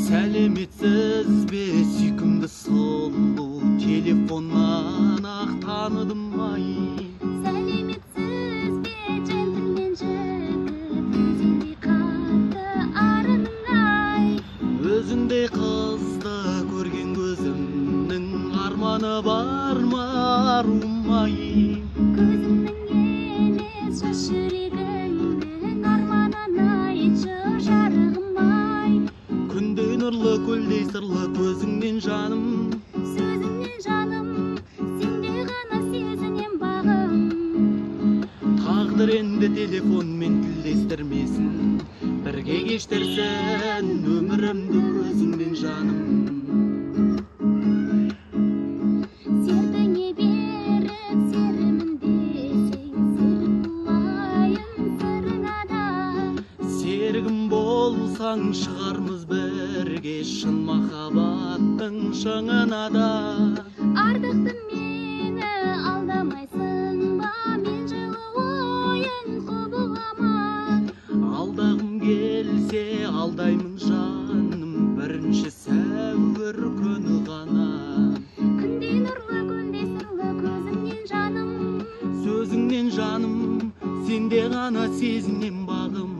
Сәлеметсіз бе сүйкімді сұлу, телефоннан ақ таныдым ай. Сәлеметсіз бе джентльмен жігіт, өзіңдей қатты арының ай. Өзіңдей қызды көрген көзімнің арманы бар ма арум ай. Көзімнің емес жас жүрегімнің арманын айтшы жарығым ай. Күнде нұрлы көлдей сырлы көзіңнен жаным, Сөзіңнен жаным, сенде ғана сезінем бағым. тағдыр енді телефонмен тілдестірмесін, бірге кештірсін өмірімді өзіңнен жаным. Серпіңе беріп серімін десең, серік болайын сырыңа да. Серігім болсаң шығармыз бірге, шын махаббаттың шыңына да. Ардықты мені алдамайсың ба, мен жылы ойын құбылама. Алдағым келсе алдаймын жаным, бірінші сәуір күні ғана. Күндей нұрлы көлдей сырлы көзіңнен жаным, Сөзіңнен жаным, сенде ғана сезінем бағым.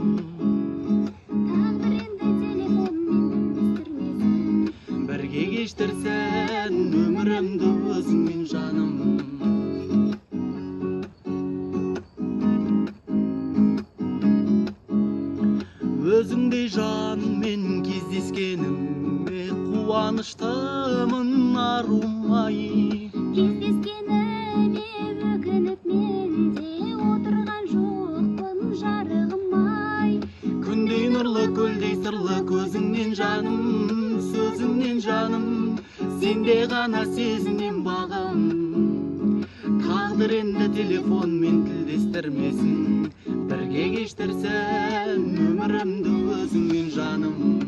тағдыр енді телефонмен үндестірмесін, Бірге кештірсін өмірімді өзіңмен жаным. Өзіңдей жанмен кездескеніме қуаныштымын арум ай. кездескеніме өкініп мен де отырған жоқпын жарығым ай. Күндей нұрлы көлдей сырлы көзіңнен жаным, сөзіңнен жаным, сенде ғана сезінем бағым. Тағдыр енді телефонмен тілдестірмесін, бірге кештірсін өмірімді өзіңмен жаным.